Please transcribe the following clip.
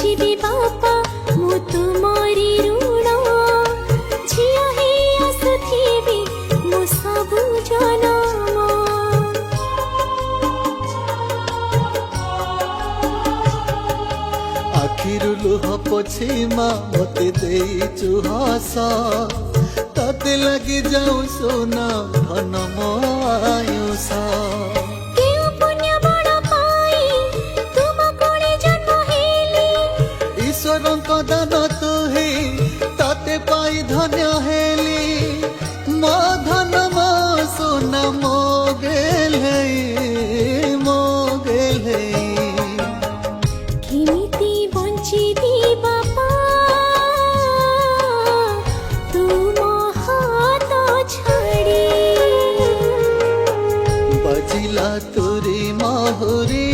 ଯିବି ବାପା ମୁଁ ତୁମରି ଋଣ ଝିଅ ହେଇ ଆସୁଥିବି ମୁଁ ସବୁ ଜନମ। ଆଖିରୁ ଲୁହ ପୋଛି ମା ମତେ ଦେଇଛୁ ହସ ତତେ ଲାଗି ଯାଉ ସୁନା ଧନ ମୋ ଆୟୁଷ। କେଉଁ ପୁଣ୍ୟ ବଳ ପାଇ ତୁମ କୋଳେ ଜନ୍ମ ହେଲି ଈଶ୍ୱରଙ୍କ ଦାନ ତୁ ହିଁ ତତେ ପାଇ ଧନ୍ୟ ହେଲି ମୋ ଧନ ମୋ ସୁନା ମୋ ଗେହ୍ଲେଇ ମୋ ଗେହ୍ଲେଇ। କେମିତି ବଞ୍ଚିବି ବାପା ତୁମ ହାତ ଛାଡ଼ି। ବାଜିଲା ତୁରି ମହୁରୀ